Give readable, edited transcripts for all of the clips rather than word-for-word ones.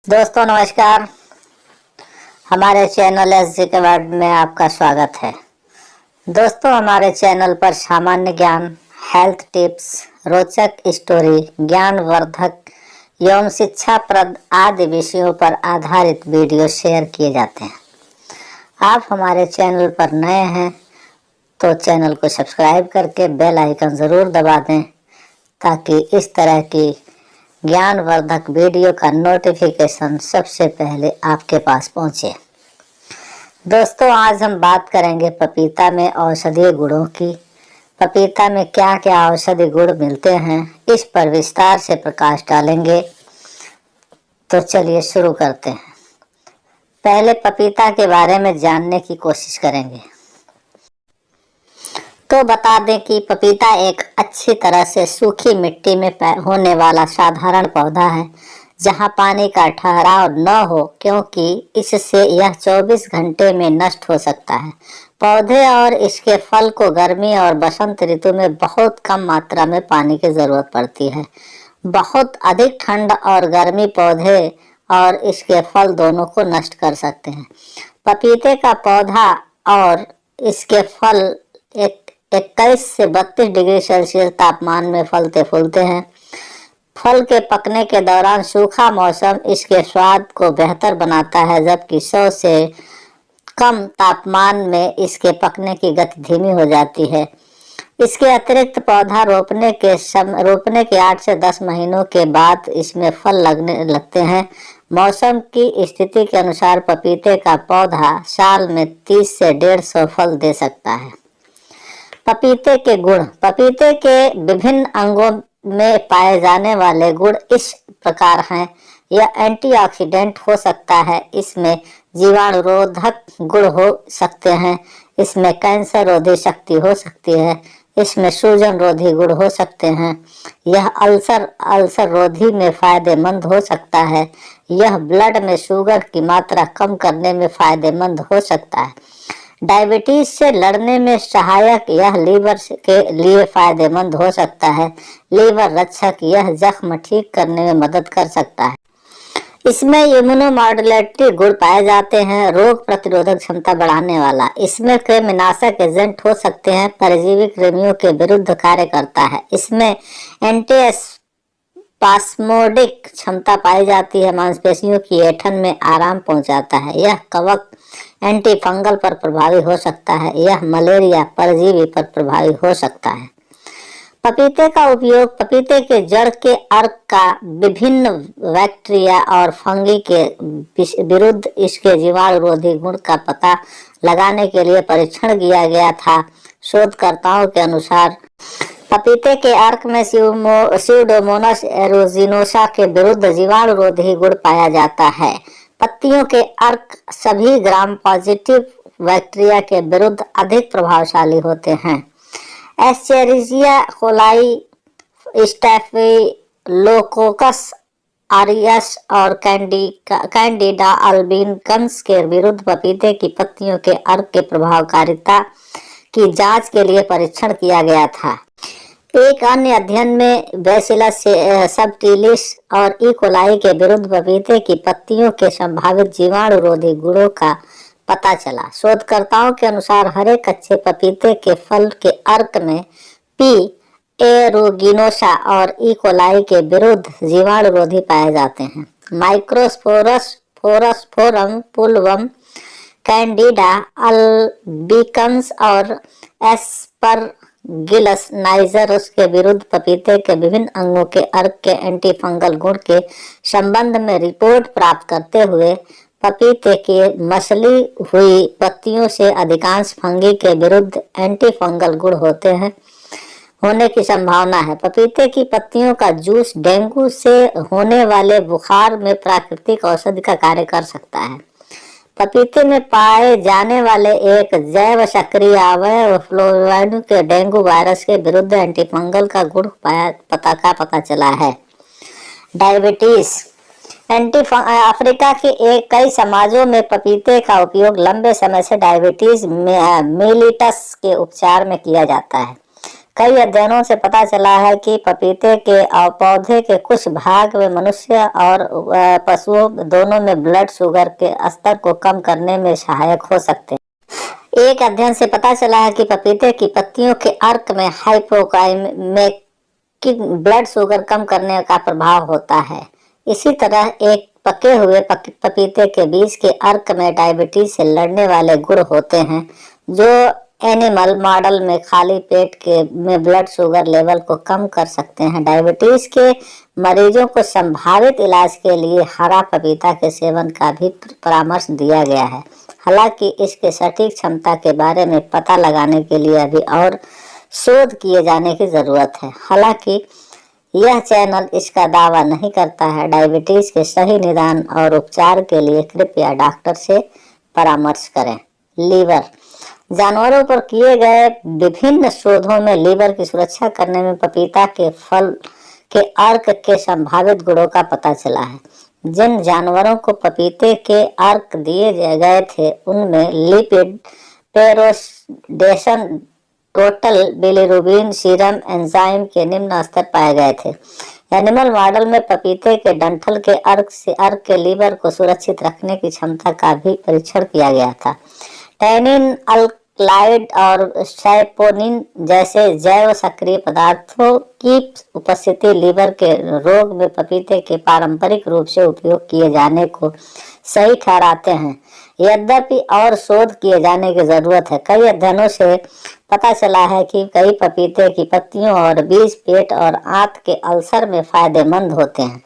दोस्तों नमस्कार। हमारे चैनल एसजी के वर्ड में आपका स्वागत है। दोस्तों हमारे चैनल पर सामान्य ज्ञान, हेल्थ टिप्स, रोचक स्टोरी, ज्ञानवर्धक एवं शिक्षाप्रद आदि विषयों पर आधारित वीडियो शेयर किए जाते हैं। आप हमारे चैनल पर नए हैं तो चैनल को सब्सक्राइब करके बेल आइकन ज़रूर दबा दें ताकि इस तरह की ज्ञानवर्धक वीडियो का नोटिफिकेशन सबसे पहले आपके पास पहुंचे। दोस्तों आज हम बात करेंगे पपीता में औषधीय गुणों की। पपीता में क्या क्या औषधीय गुण मिलते हैं, इस पर विस्तार से प्रकाश डालेंगे। तो चलिए शुरू करते हैं। पहले पपीता के बारे में जानने की कोशिश करेंगे। तो बता दें कि पपीता एक अच्छी तरह से सूखी मिट्टी में होने वाला साधारण पौधा है जहां पानी का ठहराव न हो, क्योंकि इससे यह 24 घंटे में नष्ट हो सकता है। पौधे और इसके फल को गर्मी और बसंत ऋतु में बहुत कम मात्रा में पानी की जरूरत पड़ती है। बहुत अधिक ठंड और गर्मी पौधे और इसके फल दोनों को नष्ट कर सकते हैं। पपीते का पौधा और इसके फल 21 से 32 डिग्री सेल्सियस तापमान में फलते फूलते हैं। फल के पकने के दौरान सूखा मौसम इसके स्वाद को बेहतर बनाता है, जबकि 100 से कम तापमान में इसके पकने की गति धीमी हो जाती है। इसके अतिरिक्त पौधा रोपने के 8 से 10 महीनों के बाद इसमें फल लगने लगते हैं। मौसम की स्थिति के अनुसार पपीते का पौधा साल में 30 से 150 फल दे सकता है। पपीते के गुण। पपीते के विभिन्न अंगों में पाए जाने वाले गुण इस प्रकार हैं। यह एंटीऑक्सीडेंट हो सकता है, इसमें जीवाणुरोधक गुण हो सकते हैं, इसमें कैंसर रोधी शक्ति हो सकती है, इसमें सूजन रोधी गुण हो सकते हैं, यह अल्सर रोधी में फायदेमंद हो सकता है, यह ब्लड में शुगर की मात्रा कम करने में फायदेमंद हो सकता है, डायबिटीज से लड़ने में सहायक, यह लीवर के लिए फायदेमंद हो सकता है, लीवर रक्षक, यह जख्म ठीक करने में मदद कर सकता है। इसमें इम्यूनोमॉड्यूलेटरी गुण पाए जाते हैं, रोग प्रतिरोधक क्षमता बढ़ाने वाला, इसमें कृमिनाशक एजेंट हो सकते हैं, परजीवी कृमियों के विरुद्ध कार्य करता है, इसमें एंटीस्पास्मोडिक क्षमता पाई जाती है, मांसपेशियों की ऐंठन में आराम पहुंचाता है, यह कवक एंटी फंगल पर प्रभावी हो सकता है, यह मलेरिया परजीवी पर प्रभावी हो सकता है। पपीते का उपयोग पपीते के जड़ के अर्क का विभिन्न बैक्टीरिया और फंगी के विरुद्ध इसके जीवाणुरोधी गुण का पता लगाने के लिए परीक्षण किया गया था। शोधकर्ताओं के अनुसार पपीते के अर्क में स्यूडोमोनास एरुजिनोसा के विरुद्ध जीवाणुरोधी गुण पाया जाता है। पत्तियों के अर्क सभी ग्राम पॉजिटिव बैक्टीरिया के विरुद्ध अधिक प्रभावशाली होते हैं। एस्चेरिचिया कोलाई, स्टेफिलोकोकस ऑरियस और कैंडिडा अल्बिनिकन्स के विरुद्ध पपीते की पत्तियों के अर्क के प्रभावकारिता की जांच के लिए परीक्षण किया गया था। एक अन्य अध्ययन में बैसिलस सबटिलिस और ई कोलाई के विरुद्ध पपीते की पत्तियों के संभावित जीवाणुरोधी गुणों का पता चला। शोधकर्ताओं के अनुसार हरे कच्चे पपीते के फल के अर्क में पी एरुगिनोसा और ई कोलाई के विरुद्ध जीवाणुरोधी पाए जाते हैं। माइक्रोस्पोरस फोरम पुल्वम, कैंडिडा अल्बिकन्स और एस्परगिलस नाइजरस के विरुद्ध पपीते के विभिन्न अंगों के अर्क के एंटी फंगल गुण के संबंध में रिपोर्ट प्राप्त करते हुए पपीते के मसली हुई पत्तियों से अधिकांश फंगी के विरुद्ध एंटी फंगल गुण होने की संभावना है। पपीते की पत्तियों का जूस डेंगू से होने वाले बुखार में प्राकृतिक औषधि का कार्य कर सकता है। पपीते में पाए जाने वाले एक जैव सक्रिय अवयव फ्लोराइड के डेंगू वायरस के विरुद्ध एंटीफंगल का गुण पता चला है। डायबिटीज। अफ्रीका के कई समाजों में पपीते का उपयोग लंबे समय से डायबिटीज मेलिटस के उपचार में किया जाता है। कई अध्ययनों से पता चला है कि पपीते के और पौधे के कुछ भाग में मनुष्य और पशुओं दोनों में ब्लड शुगर के स्तर को कम करने में सहायक हो सकते हैं। एक अध्ययन से पता चला है कि पपीते की पत्तियों के अर्क में हाइपोकाइमेटिक ब्लड शुगर कम करने का प्रभाव होता है। इसी तरह एक पके हुए पपीते के बीज के अर्क में डायबिटीज से लड़ने वाले गुण होते हैं, जो एनिमल मॉडल में खाली पेट में ब्लड शुगर लेवल को कम कर सकते हैं। डायबिटीज के मरीजों को संभावित इलाज के लिए हरा पपीता के सेवन का भी परामर्श दिया गया है। हालांकि इसके सटीक क्षमता के बारे में पता लगाने के लिए अभी और शोध किए जाने की जरूरत है। हालांकि यह चैनल इसका दावा नहीं करता है। डायबिटीज के सही निदान और उपचार के लिए कृपया डॉक्टर से परामर्श करें। लीवर जानवरों पर किए गए विभिन्न शोधों में लीवर की सुरक्षा करने में पपीता के फल के अर्क के संभावित गुणों का पता चला है। जिन जानवरों को पपीते के अर्क दिए गए थे उनमें lipid peroxidation, total bilirubin, serum enzyme के निम्न स्तर पाए गए थे। एनिमल मॉडल में पपीते के डंठल के अर्क के लीवर को सुरक्षित रखने की क्षमता का भी परीक्षण किया गया था। टैनिन, अल्कलॉइड और सैपोनिन जैसे जैव सक्रिय पदार्थों की उपस्थिति लीवर के रोग में पपीते के पारंपरिक रूप से उपयोग किए जाने को सही ठहराते हैं। यद्यपि और शोध किए जाने की जरूरत है। कई अध्ययनों से पता चला है कि कई पपीते की पत्तियों और बीज पेट और आंत के अल्सर में फायदेमंद होते हैं।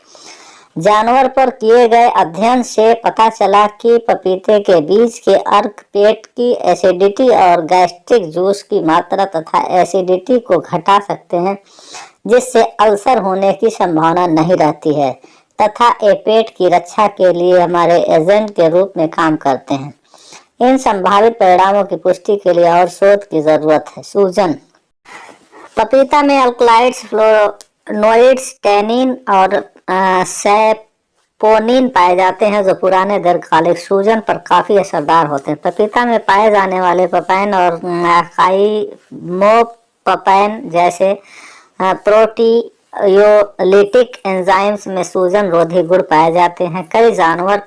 जानवर पर किए गए अध्ययन से पता चला कि पपीते के बीज के अर्क पेट की एसिडिटी और गैस्ट्रिक जूस की मात्रा तथा एसिडिटी को घटा सकते हैं, जिससे अल्सर होने की संभावना नहीं रहती है तथा ये पेट की रक्षा के लिए हमारे एजेंट के रूप में काम करते हैं। इन संभावित परिणामों की पुष्टि के लिए और शोध की जरूरत है। सूजन पपीता में अल्कलॉइड्स, फ्लोनोइड्स, टैनिन और सैपोनिन पाए जाते हैं, जो पुराने दीर्घकालिक सूजन पर काफी असरदार होते हैं। पपीता में पाए जाने वाले पपैन और काइमोपपैन जैसे प्रोटियोलिटिक एंजाइम्स में सूजन रोधी गुण पाए जाते हैं। कई जानवर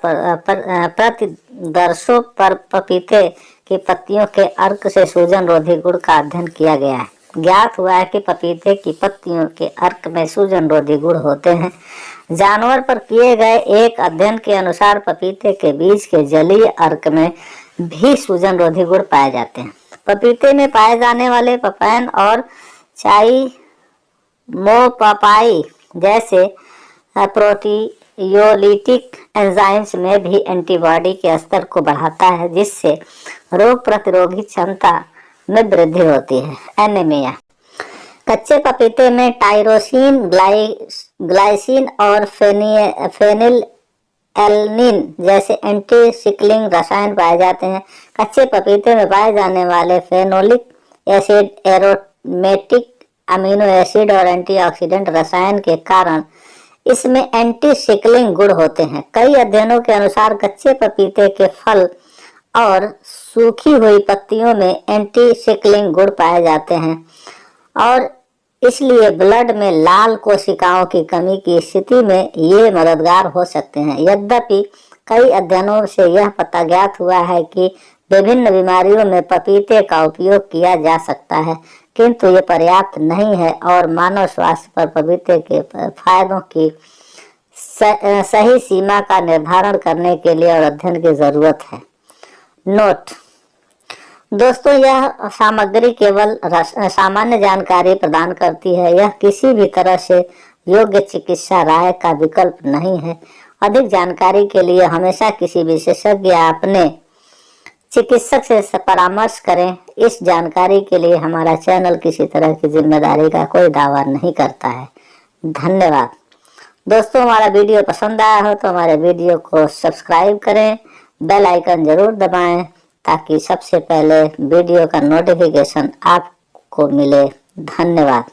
प्रतिदर्शों पर पपीते की पत्तियों के अर्क से सूजन रोधी गुण का अध्ययन किया गया है। ज्ञात हुआ है कि पपीते की पत्तियों के अर्क में सूजन रोधी गुण होते हैं। जानवर पर किए गए एक अध्ययन के अनुसार पपीते के बीज के जलीय अर्क में भी सूजन रोधी गुण पाए जाते हैं। पपीते में पाए जाने वाले पपैन और चाइमोपापाई जैसे प्रोटियोलिटिक एंजाइम्स में भी एंटीबॉडी के स्तर को बढ़ाता है, जिससे रोग प्रतिरोधी क्षमता में वृद्धि होती है। एनीमिया कच्चे पपीते में टायरोसिन, ग्लाइसिन और फेनिलएलनिन जैसे एंटी सिकलिंग रसायन पाए जाते हैं। कच्चे पपीते में पाए जाने वाले phenolic acid, aromatic amino acid और एंटीऑक्सीडेंट रसायन के कारण इसमें एंटी सिकलिंग गुण होते हैं। कई अध्ययनों के अनुसार कच्चे पपीते के फल और सूखी हुई पत्तियों में एंटी सिकलिंग गुण पाए जाते हैं और इसलिए ब्लड में लाल कोशिकाओं की कमी की स्थिति में ये मददगार हो सकते हैं। यद्यपि कई अध्ययनों से यह पता ज्ञात हुआ है कि विभिन्न बीमारियों में पपीते का उपयोग किया जा सकता है, किंतु ये पर्याप्त नहीं है और मानव स्वास्थ्य पर पपीते के फायदों की सही सीमा का निर्धारण करने के लिए और अध्ययन की जरूरत है। नोट दोस्तों, यह सामग्री केवल सामान्य जानकारी प्रदान करती है। यह किसी भी तरह से योग्य चिकित्सा राय का विकल्प नहीं है। अधिक जानकारी के लिए हमेशा किसी विशेषज्ञ या अपने चिकित्सक से परामर्श करें। इस जानकारी के लिए हमारा चैनल किसी तरह की जिम्मेदारी का कोई दावा नहीं करता है। धन्यवाद। दोस्तों, हमारा वीडियो पसंद आया हो तो हमारे वीडियो को सब्सक्राइब करें, बेल आइकन जरूर दबाएं ताकि सबसे पहले वीडियो का नोटिफिकेशन आपको मिले। धन्यवाद।